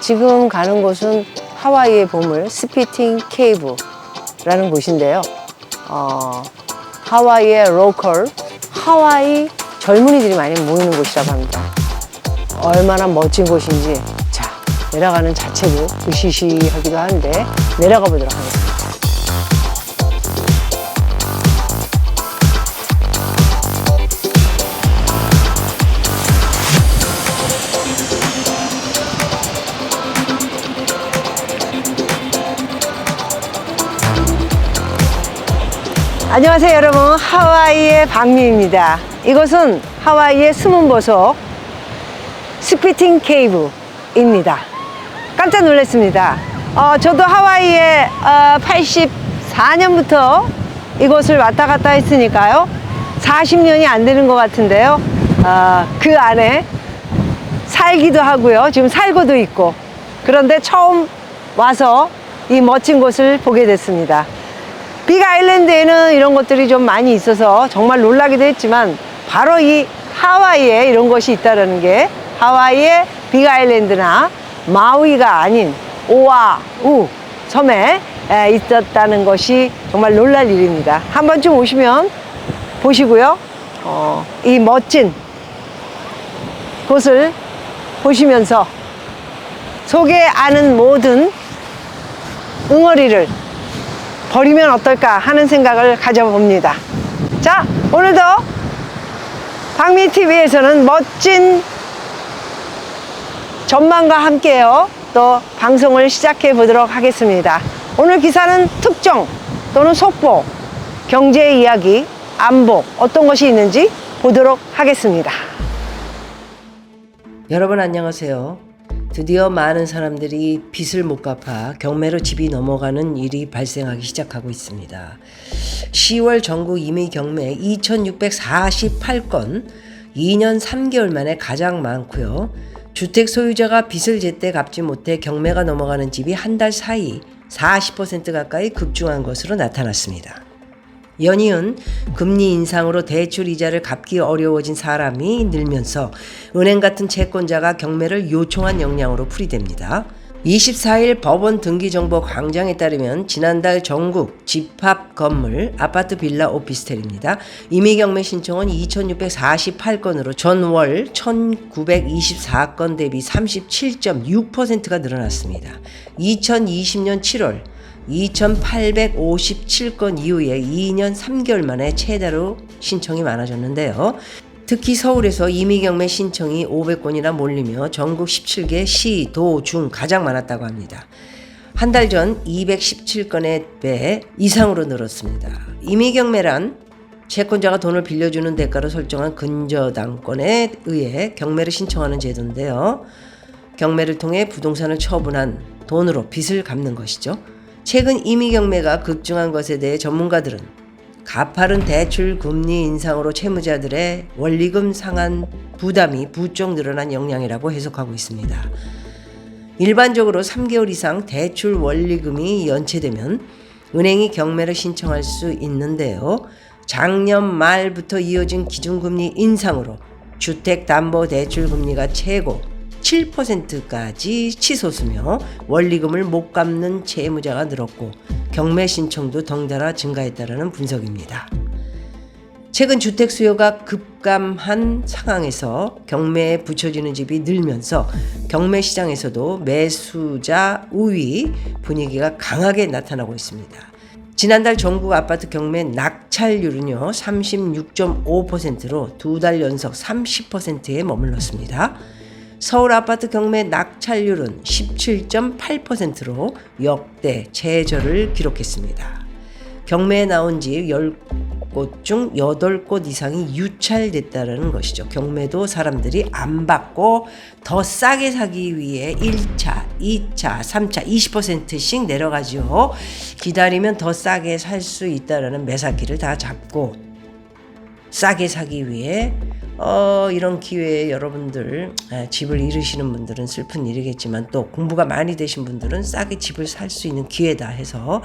지금 가는 곳은 하와이의 보물 스피팅 케이브라는 곳인데요. 하와이의 로컬, 하와이 젊은이들이 많이 모이는 곳이라고 합니다. 얼마나 멋진 곳인지 자, 내려가는 자체도 으시시하기도 한데 내려가 보도록 하겠습니다. 안녕하세요 여러분, 하와이의 박미입니다. 이곳은 하와이의 숨은 보석 스피팅 케이브입니다. 깜짝 놀랐습니다. 저도 하와이에 84년부터 이곳을 왔다 갔다 했으니까요 40년이 안 되는 것 같은데요. 그 안에 살기도 하고요, 지금 살고도 있고, 그런데 처음 와서 이 멋진 곳을 보게 됐습니다. 빅 아일랜드에는 이런 것들이 좀 많이 있어서 정말 놀라기도 했지만 바로 이 하와이에 이런 것이 있다는 게, 하와이의 빅 아일랜드나 마우이가 아닌 오아우 섬에 있었다는 것이 정말 놀랄 일입니다. 한 번쯤 오시면 보시고요, 이 멋진 곳을 보시면서 속에 아는 모든 응어리를 버리면 어떨까 하는 생각을 가져봅니다. 자, 오늘도 박미TV에서는 멋진 전망과 함께요 또 방송을 시작해 보도록 하겠습니다. 오늘 기사는 특종 또는 속보, 경제 이야기, 안보 어떤 것이 있는지 보도록 하겠습니다. 여러분 안녕하세요. 드디어 많은 사람들이 빚을 못 갚아 경매로 집이 넘어가는 일이 발생하기 시작하고 있습니다. 10월 전국 임의 경매 2648건, 2년 3개월 만에 가장 많고요. 주택 소유자가 빚을 제때 갚지 못해 경매가 넘어가는 집이 한 달 사이 40% 가까이 급증한 것으로 나타났습니다. 연이은 금리 인상으로 대출 이자를 갚기 어려워진 사람이 늘면서 은행 같은 채권자가 경매를 요청한 역량으로 풀이됩니다. 24일 법원 등기정보 광장에 따르면 지난달 전국 집합 건물, 아파트, 빌라, 오피스텔입니다. 임의경매 신청은 2648건으로 전월 1924건 대비 37.6%가 늘어났습니다. 2020년 7월 2857건 이후에 2년 3개월 만에 최다로 신청이 많아졌는데요. 특히 서울에서 임의경매 신청이 500건이나 몰리며 전국 17개 시, 도, 중 가장 많았다고 합니다. 한 달 전 217건의 배 이상으로 늘었습니다. 임의경매란 채권자가 돈을 빌려주는 대가로 설정한 근저당권에 의해 경매를 신청하는 제도인데요. 경매를 통해 부동산을 처분한 돈으로 빚을 갚는 것이죠. 최근 임의경매가 급증한 것에 대해 전문가들은 가파른 대출 금리 인상으로 채무자들의 원리금 상환 부담이 부쩍 늘어난 영향이라고 해석하고 있습니다. 일반적으로 3개월 이상 대출 원리금이 연체되면 은행이 경매를 신청할 수 있는데요. 작년 말부터 이어진 기준금리 인상으로 주택담보대출금리가 최고 7%까지 치솟으며 원리금을 못 갚는 채무자가 늘었고 경매 신청도 덩달아 증가했다는 분석입니다. 최근 주택 수요가 급감한 상황에서 경매에 붙여지는 집이 늘면서 경매 시장에서도 매수자 우위 분위기가 강하게 나타나고 있습니다. 지난달 전국 아파트 경매 낙찰률은요 36.5%로 두 달 연속 30%에 머물렀습니다. 서울 아파트 경매 낙찰률은 17.8%로 역대 최저를 기록했습니다. 경매에 나온 집 10곳 중 8곳 이상이 유찰됐다는 것이죠. 경매도 사람들이 안 받고 더 싸게 사기 위해 1차, 2차, 3차 20%씩 내려가죠. 기다리면 더 싸게 살 수 있다는 매사기를 다 잡고 싸게 사기 위해 이런 기회에 여러분들 집을 잃으시는 분들은 슬픈 일이겠지만 또 공부가 많이 되신 분들은 싸게 집을 살 수 있는 기회다 해서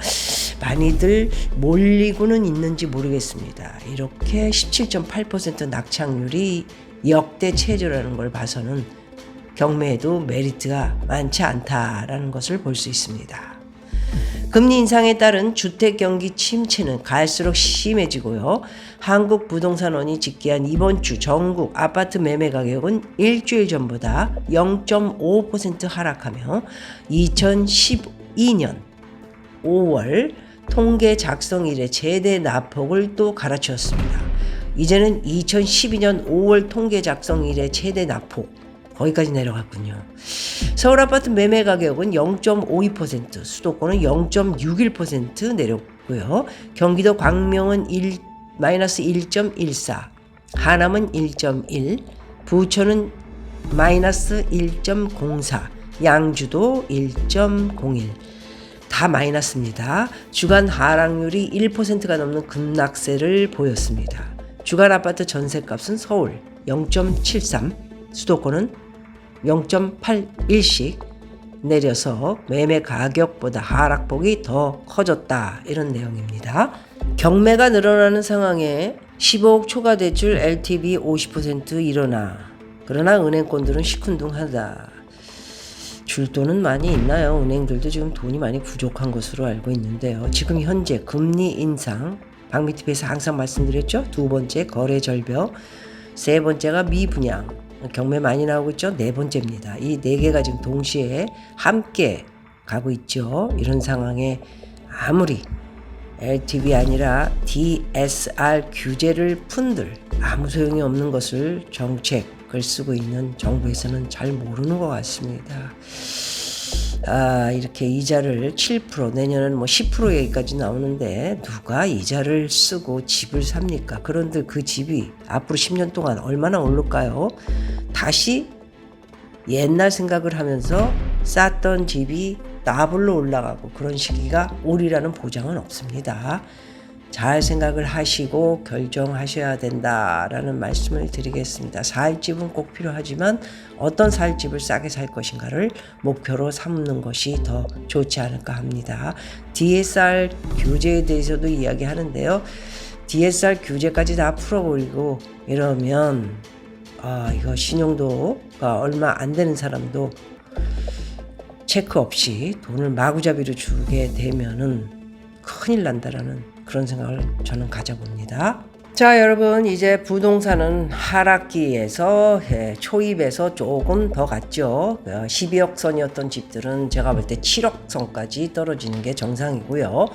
많이들 몰리고는 있는지 모르겠습니다. 이렇게 17.8% 낙찰률이 역대 최저라는 걸 봐서는 경매에도 메리트가 많지 않다라는 것을 볼 수 있습니다. 금리 인상에 따른 주택 경기 침체는 갈수록 심해지고요. 한국부동산원이 집계한 이번 주 전국 아파트 매매 가격은 일주일 전보다 0.5% 하락하며 2012년 5월 통계 작성 이래 최대 낙폭을 또 갈아치웠습니다. 이제는 2012년 5월 통계 작성 이래 최대 낙폭 거기까지 내려갔군요. 서울 아파트 매매 가격은 0.52%, 수도권은 0.61% 내렸고요. 경기도 광명은 마이너스 1.14, 하남은 1.1, 부천은 마이너스 1.04, 양주도 1.01. 다 마이너스입니다. 주간 하락률이 1%가 넘는 급락세를 보였습니다. 주간 아파트 전셋값은 서울 0.73, 수도권은 0.81씩 내려서 매매 가격보다 하락폭이 더 커졌다, 이런 내용입니다. 경매가 늘어나는 상황에 15억 초과 대출 LTV 50% 일어나. 그러나 은행권들은 시큰둥하다. 줄 돈은 많이 있나요? 은행들도 지금 돈이 많이 부족한 것으로 알고 있는데요. 지금 현재 금리 인상, 박미TV에서 항상 말씀드렸죠. 두 번째 거래 절벽, 세 번째가 미분양, 경매 많이 나오고 있죠. 네 번째입니다. 이 네 개가 지금 동시에 함께 가고 있죠. 이런 상황에 아무리 LTV 아니라 DSR 규제를 푼들 아무 소용이 없는 것을 정책을 쓰고 있는 정부에서는 잘 모르는 것 같습니다. 이렇게 이자를 7%, 내년은 뭐 10% 얘기까지 나오는데 누가 이자를 쓰고 집을 삽니까? 그런데 그 집이 앞으로 10년 동안 얼마나 오를까요? 다시 옛날 생각을 하면서 쌌던 집이 더블로 올라가고 그런 시기가 오리라는 보장은 없습니다. 잘 생각을 하시고 결정하셔야 된다라는 말씀을 드리겠습니다. 살 집은 꼭 필요하지만 어떤 살 집을 싸게 살 것인가를 목표로 삼는 것이 더 좋지 않을까 합니다. DSR 규제에 대해서도 이야기하는데요. DSR 규제까지 다 풀어버리고 이러면 이거 신용도가 얼마 안 되는 사람도 체크 없이 돈을 마구잡이로 주게 되면은 큰일 난다라는 그런 생각을 저는 가져봅니다. 자, 여러분, 이제 부동산은 하락기에서 초입에서 조금 더 갔죠. 12억 선이었던 집들은 제가 볼 때 7억 선까지 떨어지는 게 정상이고요.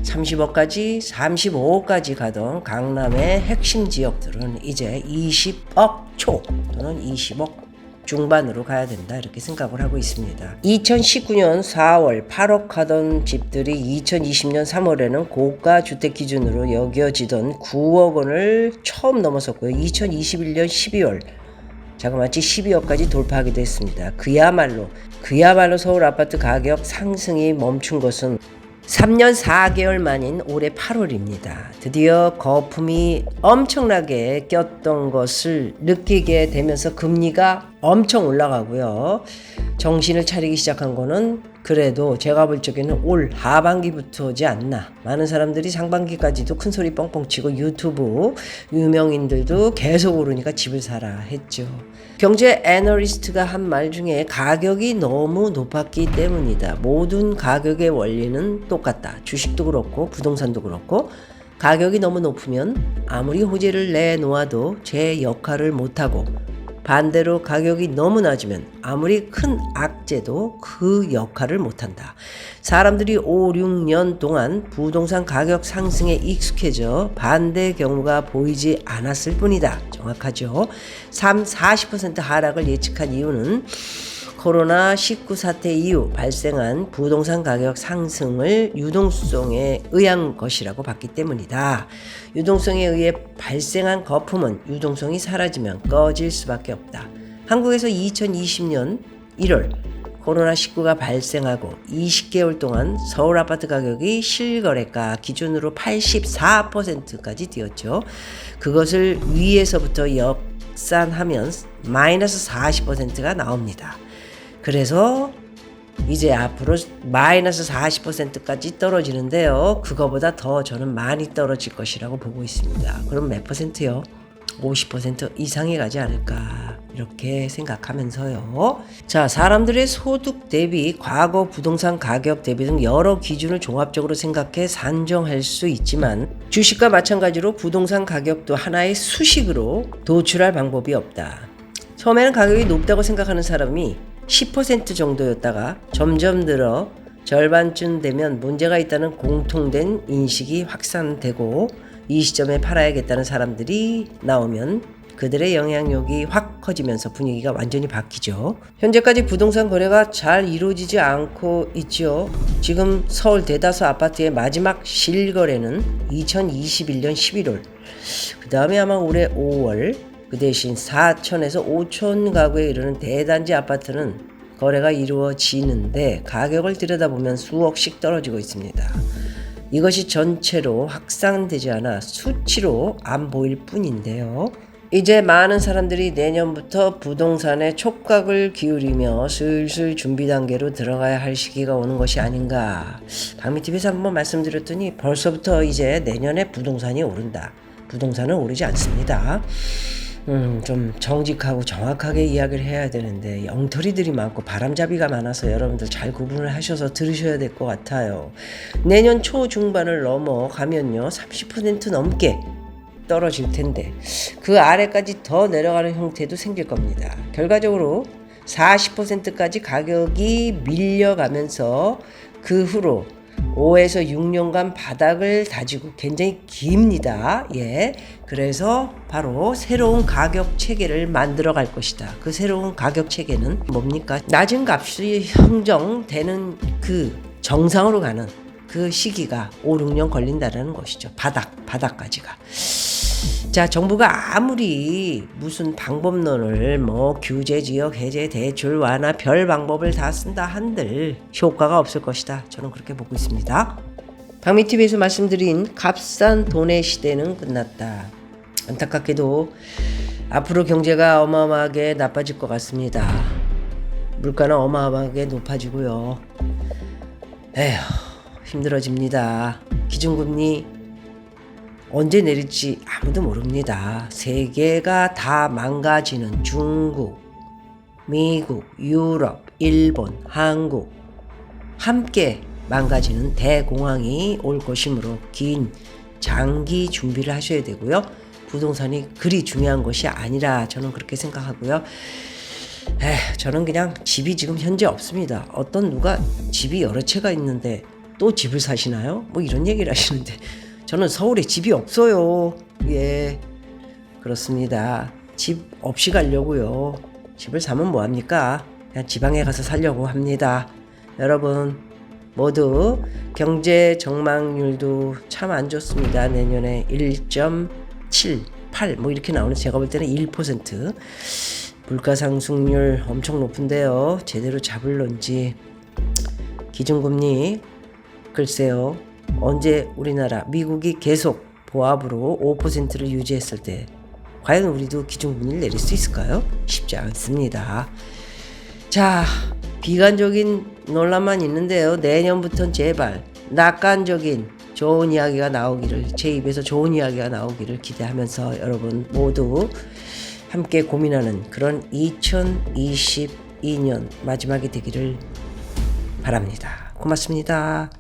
30억까지 35억까지 가던 강남의 핵심 지역들은 이제 20억 초 또는 20억 중반으로 가야 된다, 이렇게 생각을 하고 있습니다. 2019년 4월 8억 하던 집들이 2020년 3월에는 고가 주택 기준으로 여겨지던 9억 원을 처음 넘어섰고요. 2021년 12월 자그마치 12억까지 돌파하기도 했습니다. 그야말로 서울 아파트 가격 상승이 멈춘 것은 3년 4개월 만인 올해 8월입니다. 드디어 거품이 엄청나게 꼈던 것을 느끼게 되면서 금리가 엄청 올라가고요. 정신을 차리기 시작한 거는 그래도 제가 볼 적에는 올 하반기부터지 않나. 많은 사람들이 상반기까지도 큰 소리 뻥뻥 치고 유튜브 유명인들도 계속 오르니까 집을 사라 했죠. 경제 애널리스트가 한 말 중에 가격이 너무 높았기 때문이다. 모든 가격의 원리는 똑같다. 주식도 그렇고 부동산도 그렇고 가격이 너무 높으면 아무리 호재를 내놓아도 제 역할을 못하고 반대로 가격이 너무 낮으면 아무리 큰 악재도 그 역할을 못한다. 사람들이 5, 6년 동안 부동산 가격 상승에 익숙해져 반대 경우가 보이지 않았을 뿐이다. 정확하죠. 40% 하락을 예측한 이유는 코로나19 사태 이후 발생한 부동산 가격 상승을 유동성에 의한 것이라고 봤기 때문이다. 유동성에 의해 발생한 거품은 유동성이 사라지면 꺼질 수밖에 없다. 한국에서 2020년 1월 코로나19가 발생하고 20개월 동안 서울 아파트 가격이 실거래가 기준으로 84%까지 뛰었죠. 그것을 위에서부터 역산하면 마이너스 40%가 나옵니다. 그래서 이제 앞으로 마이너스 40%까지 떨어지는데요. 그거보다 더 저는 많이 떨어질 것이라고 보고 있습니다. 그럼 몇 %요? 50% 이상이 가지 않을까 이렇게 생각하면서요. 자, 사람들의 소득 대비, 과거 부동산 가격 대비 등 여러 기준을 종합적으로 생각해 산정할 수 있지만 주식과 마찬가지로 부동산 가격도 하나의 수식으로 도출할 방법이 없다. 처음에는 가격이 높다고 생각하는 사람이 10% 정도였다가 점점 들어 절반쯤 되면 문제가 있다는 공통된 인식이 확산되고 이 시점에 팔아야겠다는 사람들이 나오면 그들의 영향력이 확 커지면서 분위기가 완전히 바뀌죠. 현재까지 부동산 거래가 잘 이루어지지 않고 있죠. 지금 서울 대다수 아파트의 마지막 실거래는 2021년 11월, 그 다음에 아마 올해 5월, 그 대신 4천에서 5천 가구에 이르는 대단지 아파트는 거래가 이루어지는데 가격을 들여다보면 수억씩 떨어지고 있습니다. 이것이 전체로 확산되지 않아 수치로 안 보일 뿐인데요. 이제 많은 사람들이 내년부터 부동산에 촉각을 기울이며 슬슬 준비 단계로 들어가야 할 시기가 오는 것이 아닌가. 박미TV에서 한번 말씀드렸더니 벌써부터 이제 내년에 부동산이 오른다. 부동산은 오르지 않습니다. 좀 정직하고 정확하게 이야기를 해야 되는데 엉터리들이 많고 바람잡이가 많아서 여러분들 잘 구분을 하셔서 들으셔야 될 것 같아요. 내년 초중반을 넘어가면요 30% 넘게 떨어질 텐데 그 아래까지 더 내려가는 형태도 생길 겁니다. 결과적으로 40%까지 가격이 밀려가면서 그 후로 5에서 6년간 바닥을 다지고 굉장히 깁니다. 예. 그래서 바로 새로운 가격 체계를 만들어 갈 것이다. 그 새로운 가격 체계는 뭡니까? 낮은 값이 형성되는 그 정상으로 가는 그 시기가 5, 6년 걸린다는 것이죠. 바닥까지가. 자, 정부가 아무리 무슨 방법론을 규제, 지역, 해제, 대출 완화 별 방법을 다 쓴다 한들 효과가 없을 것이다. 저는 그렇게 보고 있습니다. 박미TV에서 말씀드린 값싼 돈의 시대는 끝났다. 안타깝게도 앞으로 경제가 어마어마하게 나빠질 것 같습니다. 물가는 어마어마하게 높아지고요. 에휴, 힘들어집니다. 기준금리 언제 내릴지 아무도 모릅니다. 세계가 다 망가지는 중국, 미국, 유럽, 일본, 한국 함께 망가지는 대공황이 올 것이므로 긴 장기 준비를 하셔야 되고요. 부동산이 그리 중요한 것이 아니라 저는 그렇게 생각하고요. 저는 그냥 집이 지금 현재 없습니다. 어떤 누가 집이 여러 채가 있는데 또 집을 사시나요? 이런 얘기를 하시는데 저는 서울에 집이 없어요. 예, 그렇습니다. 집 없이 가려고요. 집을 사면 뭐합니까? 그냥 지방에 가서 살려고 합니다. 여러분 모두 경제 전망률도 참 안 좋습니다. 내년에 1.78 이렇게 나오는 제가 볼 때는 1%. 물가 상승률 엄청 높은데요. 제대로 잡을런지. 기준금리 글쎄요. 언제 우리나라 미국이 계속 보합으로 5%를 유지했을 때 과연 우리도 기준금리를 내릴 수 있을까요? 쉽지 않습니다. 자, 비관적인 논란만 있는데요. 내년부터는 제발 낙관적인 좋은 이야기가 나오기를, 제 입에서 좋은 이야기가 나오기를 기대하면서 여러분 모두 함께 고민하는 그런 2022년 마지막이 되기를 바랍니다. 고맙습니다.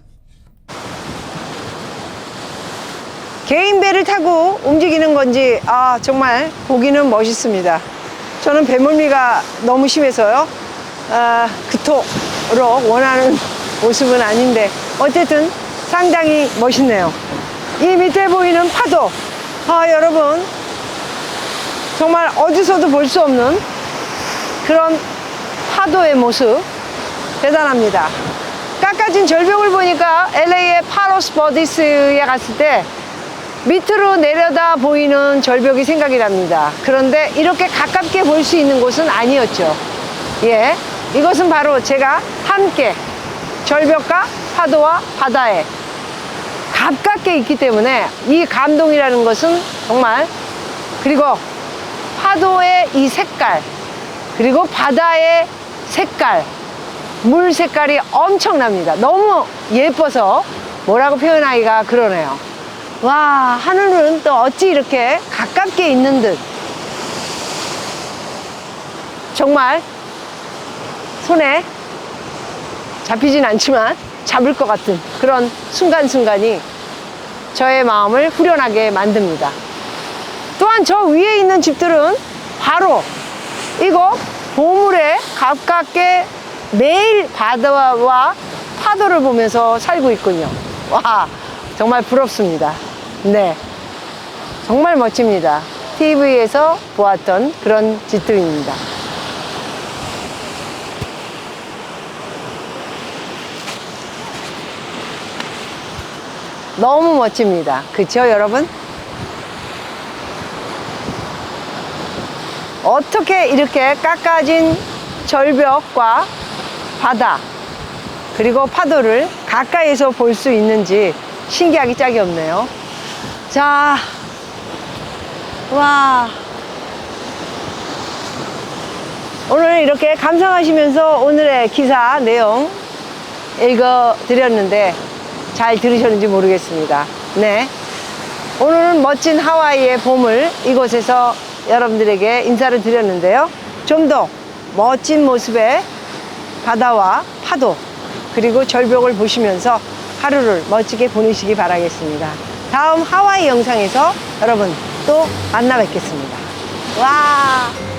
개인 배를 타고 움직이는 건지 정말 보기는 멋있습니다. 저는 배멀미가 너무 심해서요. 그토록 원하는 모습은 아닌데 어쨌든 상당히 멋있네요. 이 밑에 보이는 파도, 여러분 정말 어디서도 볼 수 없는 그런 파도의 모습 대단합니다. 깎아진 절벽을 보니까 LA의 파로스 버디스에 갔을 때 밑으로 내려다 보이는 절벽이 생각이 납니다. 그런데 이렇게 가깝게 볼 수 있는 곳은 아니었죠. 예, 이것은 바로 제가 함께 절벽과 파도와 바다에 가깝게 있기 때문에 이 감동이라는 것은 정말, 그리고 파도의 이 색깔, 그리고 바다의 색깔, 물 색깔이 엄청납니다. 너무 예뻐서 뭐라고 표현하기가 그러네요. 와, 하늘은 또 어찌 이렇게 가깝게 있는 듯. 정말 손에 잡히진 않지만 잡을 것 같은 그런 순간순간이 저의 마음을 후련하게 만듭니다. 또한 저 위에 있는 집들은 바로 이곳 보물에 가깝게 매일 바다와 파도를 보면서 살고 있군요. 와, 정말 부럽습니다. 네, 정말 멋집니다. TV에서 보았던 그런 집들입니다. 너무 멋집니다. 그쵸, 여러분? 어떻게 이렇게 깎아진 절벽과 바다 그리고 파도를 가까이에서 볼 수 있는지 신기하기 짝이 없네요. 자, 와, 오늘 이렇게 감상하시면서 오늘의 기사 내용 읽어드렸는데 잘 들으셨는지 모르겠습니다. 네, 오늘은 멋진 하와이의 보물 이곳에서 여러분들에게 인사를 드렸는데요. 좀 더 멋진 모습의 바다와 파도 그리고 절벽을 보시면서 하루를 멋지게 보내시기 바라겠습니다. 다음 하와이 영상에서 여러분 또 만나 뵙겠습니다. 와.